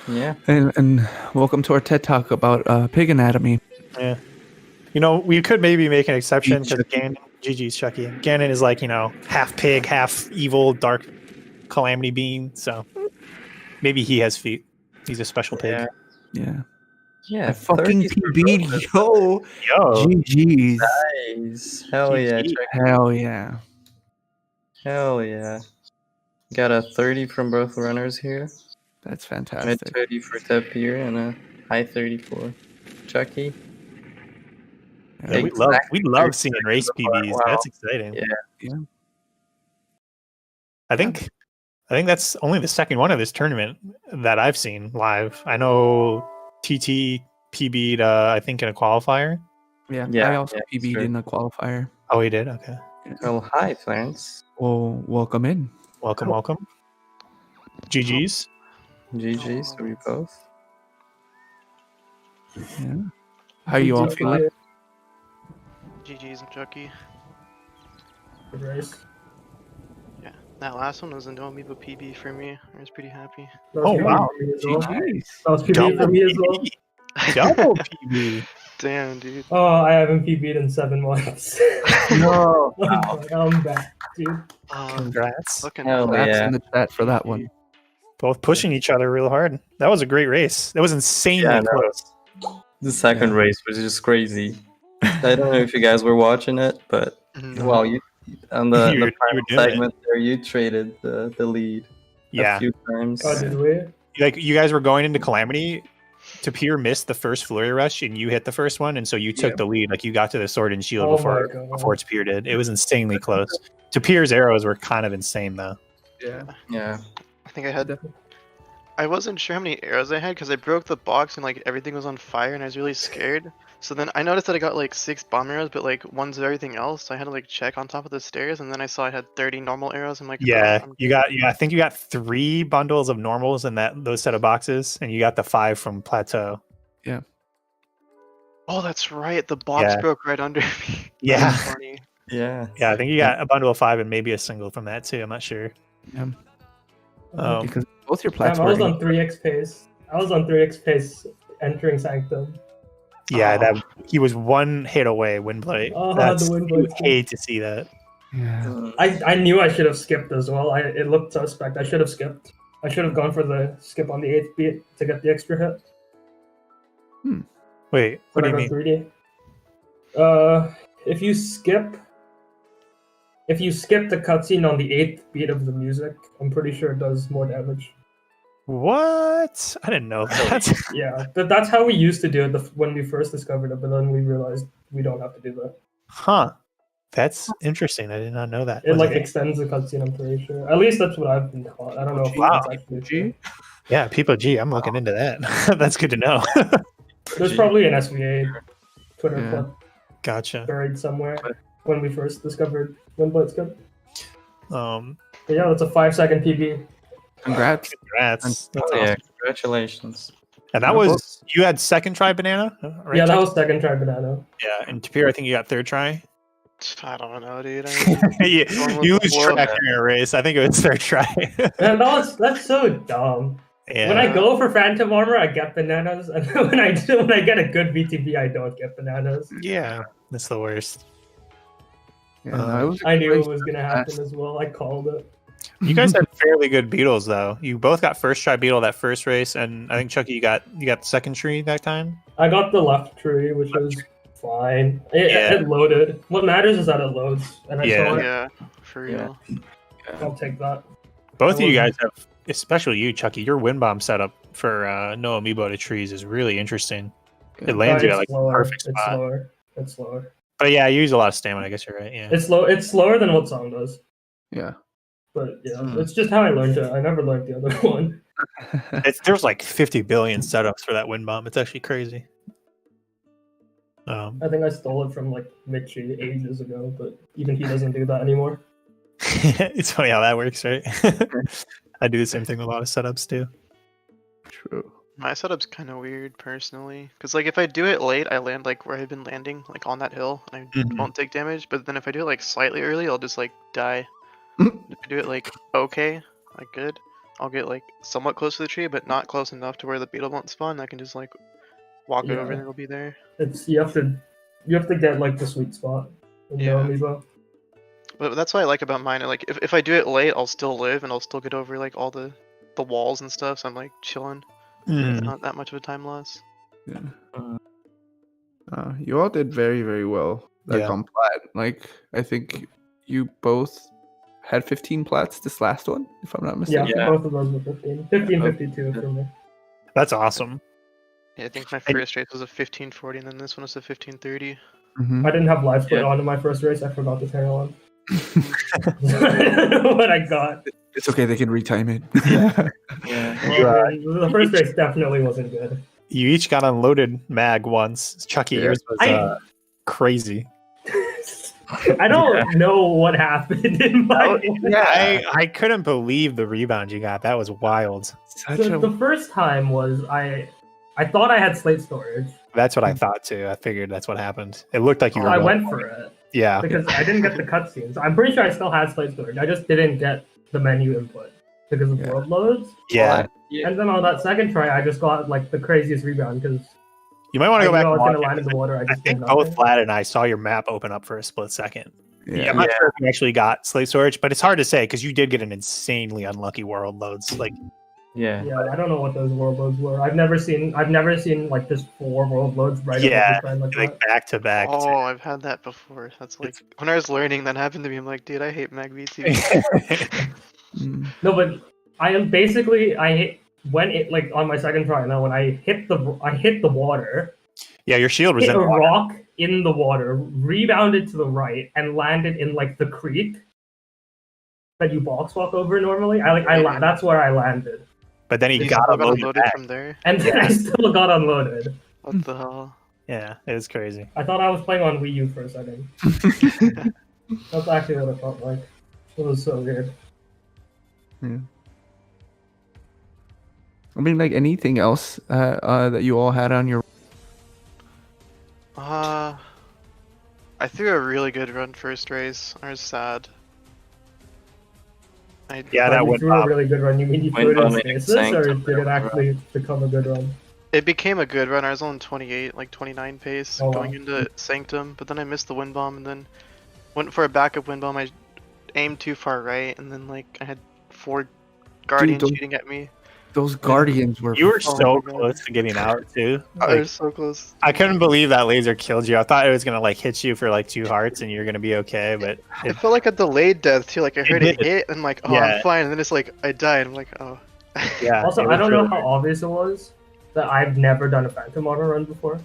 [SPEAKER 2] Yeah.
[SPEAKER 1] And welcome to our TED Talk about pig anatomy.
[SPEAKER 3] Yeah. We could maybe make an exception because GG's Chucky. Ganon is like, half pig, half evil, dark Calamity Bean, so maybe he has feet. He's a special pig.
[SPEAKER 1] Yeah.
[SPEAKER 2] Yeah,
[SPEAKER 1] I fucking
[SPEAKER 2] 30s for
[SPEAKER 1] PB'd,
[SPEAKER 2] both.
[SPEAKER 1] yo. GG's.
[SPEAKER 2] Nice. Hell yeah,
[SPEAKER 3] GG.
[SPEAKER 2] check.
[SPEAKER 1] Hell yeah.
[SPEAKER 2] Hell yeah. Got a 30 from both runners here.
[SPEAKER 1] That's
[SPEAKER 2] Mid
[SPEAKER 1] fantastic.
[SPEAKER 2] 30 for Tapir and a high 30 for Chucky.
[SPEAKER 3] Yeah, we love seeing race PBs.
[SPEAKER 2] Wow.
[SPEAKER 3] That's exciting.
[SPEAKER 2] Yeah.
[SPEAKER 3] I think that's only the second one of this tournament that I've seen live. I know TT PB'd I think in a qualifier.
[SPEAKER 1] Yeah.
[SPEAKER 2] Yeah,
[SPEAKER 1] I also
[SPEAKER 2] yeah,
[SPEAKER 1] PB'd
[SPEAKER 2] sure.
[SPEAKER 1] in the qualifier.
[SPEAKER 3] Oh, he did. Okay.
[SPEAKER 2] Well, hi, Clarence.
[SPEAKER 1] Well, welcome in.
[SPEAKER 3] Welcome. GG's.
[SPEAKER 2] GG's to we both.
[SPEAKER 1] Yeah. How you all feeling?
[SPEAKER 4] GG's and Chucky.
[SPEAKER 5] Good race.
[SPEAKER 4] Yeah, that last one was a no amiibo PB for me. I was pretty happy.
[SPEAKER 5] That was
[SPEAKER 3] Oh,
[SPEAKER 5] PB
[SPEAKER 3] wow.
[SPEAKER 5] for me as well.
[SPEAKER 1] GG's.
[SPEAKER 5] That was PB for me as well.
[SPEAKER 3] Double PB.
[SPEAKER 4] Damn, dude.
[SPEAKER 5] Oh, I haven't PB'd in 7 months.
[SPEAKER 2] No.
[SPEAKER 5] I'm back, dude.
[SPEAKER 3] Congrats.
[SPEAKER 4] Fucking
[SPEAKER 2] Hell
[SPEAKER 1] Congrats
[SPEAKER 2] yeah.
[SPEAKER 1] in the chat for that one.
[SPEAKER 3] Both pushing each other real hard. That was a great race. That was insanely
[SPEAKER 2] Yeah, that
[SPEAKER 3] close.
[SPEAKER 2] The second race was just crazy. I don't know if you guys were watching it, but well, you on the
[SPEAKER 3] You were
[SPEAKER 2] final
[SPEAKER 3] doing it.
[SPEAKER 2] segment there, you traded the lead
[SPEAKER 3] Yeah.
[SPEAKER 2] a few times.
[SPEAKER 5] Oh, did we?
[SPEAKER 3] Like you guys were going into Calamity. Tapir missed the first flurry rush and you hit the first one, and so you took the lead. Like you got to the sword and shield
[SPEAKER 5] Oh
[SPEAKER 3] before
[SPEAKER 5] my God.
[SPEAKER 3] Tapir did. It was insanely close. Tapir's arrows were kind of insane though.
[SPEAKER 1] Yeah.
[SPEAKER 2] Yeah.
[SPEAKER 4] I think I wasn't sure how many arrows I had because I broke the box and like everything was on fire and I was really scared. So then I noticed that I got like 6 bomb arrows, but like one's everything else. So I had to like check on top of the stairs, and then I saw I had 30 normal arrows. I'm like,
[SPEAKER 3] Yeah,
[SPEAKER 4] oh,
[SPEAKER 3] I think you got 3 bundles of normals in those set of boxes, and you got the 5 from Plateau.
[SPEAKER 4] Oh, that's right. The box
[SPEAKER 3] Yeah.
[SPEAKER 4] broke right under me.
[SPEAKER 3] Yeah.
[SPEAKER 4] That's funny.
[SPEAKER 2] Yeah.
[SPEAKER 3] Yeah, I think you got a bundle of 5 and maybe a single from that too. I'm not sure.
[SPEAKER 1] Yeah.
[SPEAKER 3] Um,
[SPEAKER 1] Because both your
[SPEAKER 5] Damn,
[SPEAKER 1] plats
[SPEAKER 5] I
[SPEAKER 1] were
[SPEAKER 5] was on 3x pace. I was on 3x pace entering Sanctum.
[SPEAKER 3] yeah, that he was 1 hit away, Windblade.
[SPEAKER 5] Oh,
[SPEAKER 3] That's
[SPEAKER 5] the Windblade.
[SPEAKER 3] you would hate to see that.
[SPEAKER 1] Yeah.
[SPEAKER 5] I knew I should have skipped as well. It looked suspect. I should have skipped. I should have gone for the skip on the 8th beat to get the extra hit.
[SPEAKER 3] Wait, what
[SPEAKER 5] But
[SPEAKER 3] do
[SPEAKER 5] I
[SPEAKER 3] you
[SPEAKER 5] got
[SPEAKER 3] mean?
[SPEAKER 5] greedy. If you skip the cutscene on the 8th beat of the music, I'm pretty sure it does more damage.
[SPEAKER 3] What? I didn't know that.
[SPEAKER 5] Yeah, that's how we used to do it when we first discovered it, but then we realized we don't have to do that.
[SPEAKER 3] Huh. That's interesting. I did not know that.
[SPEAKER 5] It
[SPEAKER 3] Was
[SPEAKER 5] like
[SPEAKER 3] it-
[SPEAKER 5] extends the cutscene, I'm pretty sure. At least that's what I've been taught. I don't know if
[SPEAKER 3] Wow.
[SPEAKER 5] that's actually true.
[SPEAKER 3] Yeah, people G, I'm looking into that. That's good to know.
[SPEAKER 5] There's probably an SVA Twitter
[SPEAKER 1] Yeah.
[SPEAKER 5] clip
[SPEAKER 3] Gotcha.
[SPEAKER 5] buried somewhere when we first discovered Windblade skip.
[SPEAKER 3] Um,
[SPEAKER 5] But yeah, that's a 5-second PB.
[SPEAKER 1] Congrats.
[SPEAKER 3] congrats. That's
[SPEAKER 2] Oh, yeah.
[SPEAKER 3] awesome.
[SPEAKER 2] Congratulations.
[SPEAKER 3] And that was you had second try banana, right?
[SPEAKER 5] Yeah, that
[SPEAKER 3] Chuck?
[SPEAKER 5] was second try banana.
[SPEAKER 3] Yeah, and Tapir, I think you got third try.
[SPEAKER 4] I don't know, dude.
[SPEAKER 3] you
[SPEAKER 4] Going with
[SPEAKER 3] you
[SPEAKER 4] the
[SPEAKER 3] lose
[SPEAKER 4] flow.
[SPEAKER 3] track during a race. I think it was third try.
[SPEAKER 5] Man, that's so dumb.
[SPEAKER 3] Yeah.
[SPEAKER 5] When I go for Phantom Armor, I get bananas, and when I get a good VTB, I don't get bananas.
[SPEAKER 3] Yeah, that's the worst.
[SPEAKER 1] Yeah, no, it was a
[SPEAKER 5] I
[SPEAKER 1] good
[SPEAKER 5] knew
[SPEAKER 1] race.
[SPEAKER 5] it was gonna happen as well. I called it.
[SPEAKER 3] You guys had fairly good beetles though. You both got first try beetle that first race, and I think Chucky you got the second tree that time.
[SPEAKER 5] I got the left tree, which was fine. It loaded. What matters is that it loads, and I saw it.
[SPEAKER 4] Yeah, for real.
[SPEAKER 5] I'll take that.
[SPEAKER 3] Both of you guys have, especially you, Chucky. Your wind bomb setup for no amiibo to trees is really interesting. It lands you at like the perfect
[SPEAKER 5] It's
[SPEAKER 3] spot.
[SPEAKER 5] slower. It's slower.
[SPEAKER 3] But yeah, you use a lot of stamina. I guess you're right. Yeah.
[SPEAKER 5] It's slow. It's slower than what Song does.
[SPEAKER 1] Yeah.
[SPEAKER 5] But yeah, it's just how I learned it. I never learned the other one.
[SPEAKER 3] There's like 50 billion setups for that wind bomb. It's actually crazy.
[SPEAKER 5] I think I stole it from like Mitchie ages ago, but even he doesn't do that anymore.
[SPEAKER 3] It's funny how that works, right? I do the same thing with a lot of setups too.
[SPEAKER 1] True.
[SPEAKER 4] My setup's kind of weird personally, because like if I do it late, I land like where I've been landing, like on that hill, and I
[SPEAKER 3] Mhm.
[SPEAKER 4] won't take damage. But then if I do it like slightly early, I'll just like die. If I do it like okay, like good, I'll get like somewhat close to the tree, but not close enough to where the beetle won't spawn. I can just like walk
[SPEAKER 5] Yeah.
[SPEAKER 4] over and it'll be there.
[SPEAKER 5] It's you have to get like the sweet spot. In
[SPEAKER 4] Yeah.
[SPEAKER 5] the amiibo.
[SPEAKER 4] But that's what I like about mine. Like if I do it late, I'll still live and I'll still get over like all the walls and stuff. So I'm like chilling. It's not that much of a time loss.
[SPEAKER 1] Yeah. You all did very, very well. Like on plat. Like I think you both had 15 plats this last one, if I'm not mistaken.
[SPEAKER 5] Yeah, both of those were 15. 1552 for me.
[SPEAKER 3] That's awesome.
[SPEAKER 4] Yeah, I think my first race was a 1540, and then this one was a 1530.
[SPEAKER 1] Mm-hmm.
[SPEAKER 5] I didn't have live split on in my first race. I forgot to turn it on. What I got.
[SPEAKER 1] It's okay. They can retime it.
[SPEAKER 5] The first race definitely wasn't good.
[SPEAKER 3] You each got unloaded mag once. Chucky, yours was crazy.
[SPEAKER 5] I don't know what happened in my
[SPEAKER 3] I couldn't believe the rebound you got. That was wild.
[SPEAKER 5] The first time was I thought I had slate storage.
[SPEAKER 3] That's what I thought too. I figured that's what happened. It looked like you were
[SPEAKER 5] I went for it.
[SPEAKER 3] Yeah.
[SPEAKER 5] Because I didn't get the cutscenes. I'm pretty sure I still had slate storage. I just didn't get the menu input because of world loads.
[SPEAKER 3] Yeah.
[SPEAKER 5] And then on that second try, I just got like the craziest rebound because
[SPEAKER 3] you might want to go back.
[SPEAKER 5] I was going to land in the water. I
[SPEAKER 3] think both Vlad and I saw your map open up for a split second. I'm not sure if you actually got slate storage, but it's hard to say because you did get an insanely unlucky world loads. Like,
[SPEAKER 5] yeah, I don't know what those world loads were. I've never seen like just 4 world loads right.
[SPEAKER 3] Like back to back.
[SPEAKER 4] Oh, I've had that before. That's like when I was learning, that happened to me. I'm like, dude, I hate Mag VT.
[SPEAKER 5] No, but when it like on my second try now when I hit the water.
[SPEAKER 3] Yeah, your shield was
[SPEAKER 5] hit
[SPEAKER 3] in
[SPEAKER 5] a
[SPEAKER 3] the water.
[SPEAKER 5] Rock in the water, rebounded to the right, and landed in like the creek that you box walk over normally. That's where I landed.
[SPEAKER 3] But then he got unloaded
[SPEAKER 4] from there.
[SPEAKER 5] And then I still got unloaded.
[SPEAKER 4] What the hell?
[SPEAKER 3] Yeah, it was crazy.
[SPEAKER 5] I thought I was playing on Wii U for a second. That's actually what it felt like. It was so weird.
[SPEAKER 1] Yeah. I mean, like anything else that you all had on your.
[SPEAKER 4] I threw a really good run first race. I was sad.
[SPEAKER 5] That went through a really good run. You mean you threw it in stasis, or did it actually become a good run?
[SPEAKER 4] It became a good run. I was on 28, like 29 pace going into Sanctum, but then I missed the wind bomb, and then went for a backup wind bomb. I aimed too far right, and then like I had 4 guardians shooting at me.
[SPEAKER 1] Those guardians were.
[SPEAKER 3] You were so close to getting out too.
[SPEAKER 4] I was so close.
[SPEAKER 3] I couldn't believe that laser killed you. I thought it was gonna like hit you for like 2 hearts and you're gonna be okay, but
[SPEAKER 4] it felt like a delayed death too. Like I heard it hit and I'm like, oh, I'm fine. And then it's like I died. I'm like, oh.
[SPEAKER 3] Yeah.
[SPEAKER 5] Also, I don't know how obvious it was that I've never done a Phantom auto run before.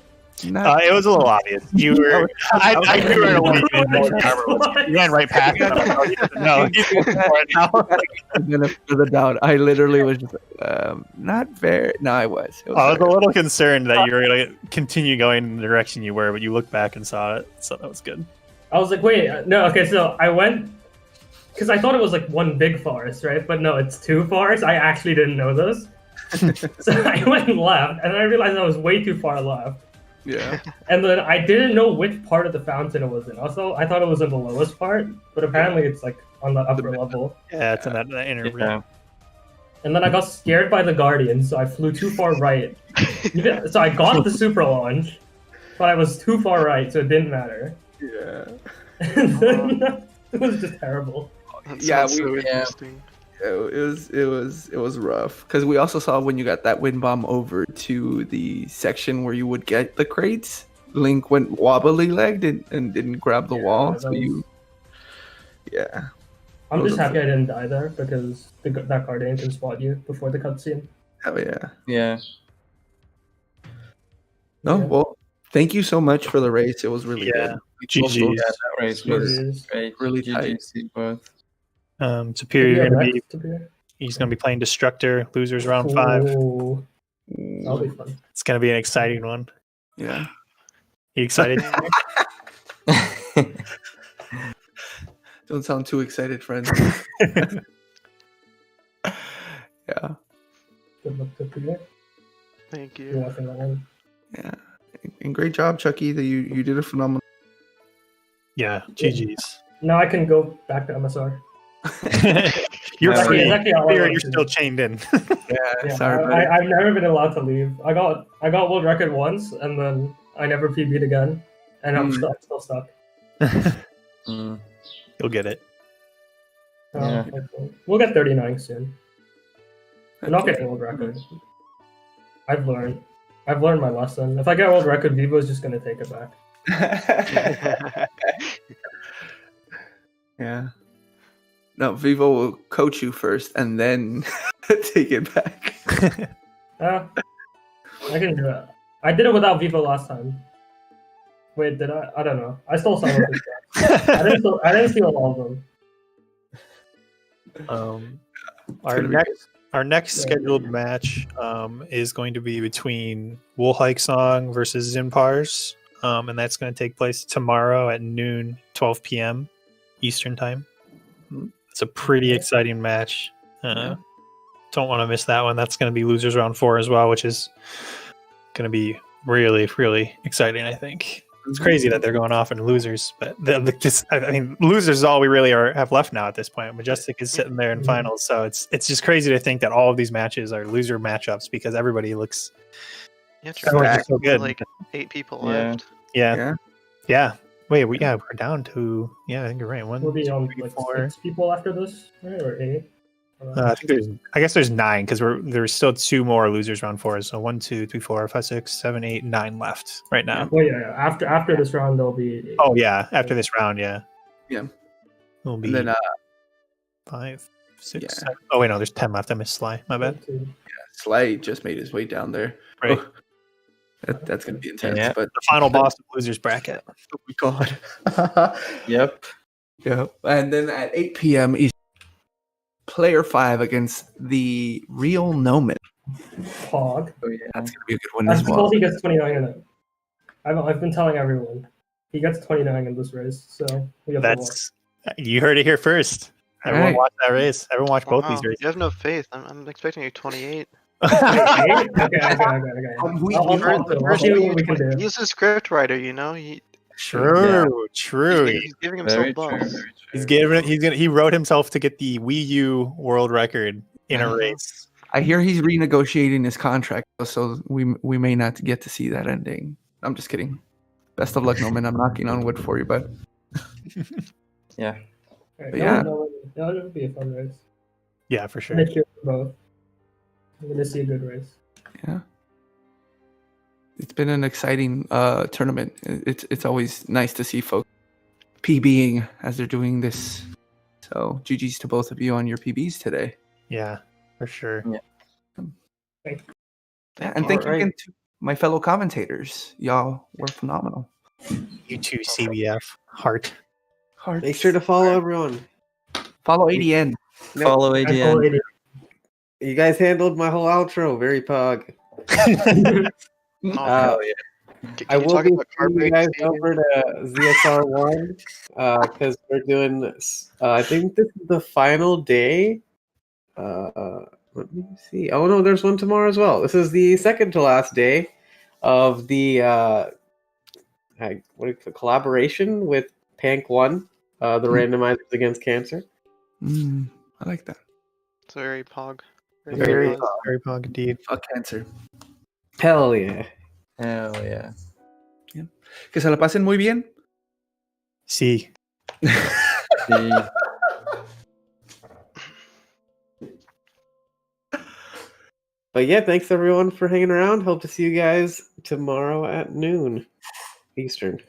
[SPEAKER 3] It was a little obvious. You were. I knew you were a you ran right past him. No,
[SPEAKER 1] for the doubt, I literally was just not very. No, I was.
[SPEAKER 3] I was a little concerned that you were gonna continue going in the direction you were, but you looked back and saw it, so that was good.
[SPEAKER 5] I was like, wait, no, okay, so I went because I thought it was like one big forest, right? But no, it's 2 forests. I actually didn't know this, so I went left, and I realized I was way too far left.
[SPEAKER 1] Yeah.
[SPEAKER 5] And then I didn't know which part of the fountain it was in. Also, I thought it was in the lowest part, but apparently it's like on the upper level.
[SPEAKER 3] Yeah, it's in that inner room.
[SPEAKER 5] And then I got scared by the guardians, so I flew too far right. So I got the super launch, but I was too far right, so it didn't matter.
[SPEAKER 1] Yeah.
[SPEAKER 5] It was just terrible.
[SPEAKER 4] Interesting.
[SPEAKER 1] It was rough because we also saw when you got that wind bomb over to the section where you would get the crates. Link went wobbly legged and didn't grab the wall. So
[SPEAKER 5] I'm just happy I didn't die there because that guardian can spot you before the cutscene.
[SPEAKER 1] Oh yeah.
[SPEAKER 2] Yeah.
[SPEAKER 1] No, well, thank you so much for the race. It was really good.
[SPEAKER 3] GG.
[SPEAKER 2] Yeah, that race was great.
[SPEAKER 1] Really tight.
[SPEAKER 2] Both.
[SPEAKER 3] Tapir, he's gonna be playing Destructor, losers round 5.
[SPEAKER 5] That'll be fun.
[SPEAKER 3] It's gonna be an exciting one.
[SPEAKER 1] Yeah.
[SPEAKER 3] You excited?
[SPEAKER 1] Don't sound too excited, friend. Yeah.
[SPEAKER 5] Good luck, Tapir.
[SPEAKER 4] Thank you.
[SPEAKER 5] You're watching that one.
[SPEAKER 1] Yeah. And great job, Chucky. That you did a phenomenal.
[SPEAKER 3] Yeah, GG's.
[SPEAKER 5] Now I can go back to MSR.
[SPEAKER 3] You're free.
[SPEAKER 5] You're
[SPEAKER 3] still chained in.
[SPEAKER 1] Yeah, sorry.
[SPEAKER 5] I've never been allowed to leave. I got world record once, and then I never PB'd again, and I'm still stuck.
[SPEAKER 3] At You'll get it.
[SPEAKER 2] Yeah.
[SPEAKER 5] Okay. We'll get 39 soon. We're not getting world record. I've learned my lesson. If I get world record, Vivo's just gonna take it back.
[SPEAKER 1] Yeah. No, Vivo will coach you first and then take it back.
[SPEAKER 5] I can do it. I did it without Vivo last time. Wait, did I? I don't know. I stole some of his stuff. I didn't steal all of them.
[SPEAKER 3] Our next scheduled match is going to be between Woolhike Song versus Zimpars, and that's going to take place tomorrow at noon, 12 p.m. Eastern time. It's a pretty exciting match. Don't want to miss that one. That's going to be losers round 4 as well, which is going to be really, really exciting, I think. It's crazy that they're going off in losers, but losers is all we really have left now at this point. Majestic is sitting there in finals, so it's just crazy to think that all of these matches are loser matchups because everybody looks so good.
[SPEAKER 4] Like 8 people left.
[SPEAKER 3] Yeah. Wait, we're down to I think you're right.
[SPEAKER 5] We'll be on like 6 people after this, right? Or 8.
[SPEAKER 3] I guess there's 9 because there's still 2 more losers round 4. So 1, 2, 3, 4, 5, 6, 7, 8, 9 left right now.
[SPEAKER 5] Well, after this round there'll be 8.
[SPEAKER 3] Oh yeah, after this round, yeah. It'll be
[SPEAKER 1] and then
[SPEAKER 3] 5, 6, 7. Oh wait, no, there's 10 left. I missed Sly. My bad.
[SPEAKER 1] Sly just made his way down there.
[SPEAKER 3] Right.
[SPEAKER 1] Oh, that's gonna be intense.
[SPEAKER 3] Yeah.
[SPEAKER 1] But
[SPEAKER 3] the final boss of losers bracket.
[SPEAKER 1] Oh my god.
[SPEAKER 2] Yep.
[SPEAKER 1] And then at 8 p.m. is player 5 against the real Noman.
[SPEAKER 5] Pog.
[SPEAKER 1] Oh yeah, that's gonna be a good one as well.
[SPEAKER 5] He gets 29 in it. I've been telling everyone he gets 29 in this race, so we have to watch.
[SPEAKER 3] You heard it here first. Everyone watch that race. Everyone watch both these races.
[SPEAKER 4] You have no faith. I'm expecting you 28.
[SPEAKER 5] Okay.
[SPEAKER 4] He's a script writer, you know.
[SPEAKER 3] True.
[SPEAKER 4] He's giving himself balls.
[SPEAKER 3] He wrote himself to get the Wii U world record in a race.
[SPEAKER 1] I hear he's renegotiating his contract, so we may not get to see that ending. I'm just kidding. Best of luck, Noman. I'm knocking on wood for you, bud.
[SPEAKER 2] Yeah.
[SPEAKER 5] It'll be a fun race.
[SPEAKER 3] Yeah, for sure.
[SPEAKER 5] Make sure both. I'm gonna see a good race.
[SPEAKER 1] Yeah. It's been an exciting tournament. It's always nice to see folks PBing as they're doing this. So GG's to both of you on your PBs today.
[SPEAKER 3] Yeah, for sure.
[SPEAKER 2] Yeah.
[SPEAKER 1] And thank you again to my fellow commentators. Y'all were phenomenal.
[SPEAKER 3] You too, CBF. Heart.
[SPEAKER 6] Make sure to follow everyone.
[SPEAKER 1] Follow ADN.
[SPEAKER 2] Follow ADN.
[SPEAKER 6] You guys handled my whole outro. Very pog.
[SPEAKER 4] Yeah.
[SPEAKER 6] I will be bringing you guys over to ZSR1 because we're doing. I think this is the final day. Let me see. Oh no, there's one tomorrow as well. This is the second to last day of the collaboration with Pank One, the randomizers against cancer.
[SPEAKER 1] I like that.
[SPEAKER 4] It's very pog.
[SPEAKER 3] Very pog indeed.
[SPEAKER 1] Fuck cancer.
[SPEAKER 6] Hell yeah.
[SPEAKER 2] Hell yeah.
[SPEAKER 1] Que se la pasen muy bien.
[SPEAKER 3] Sí.
[SPEAKER 2] Sí.
[SPEAKER 6] But yeah, thanks everyone for hanging around. Hope to see you guys tomorrow at noon Eastern.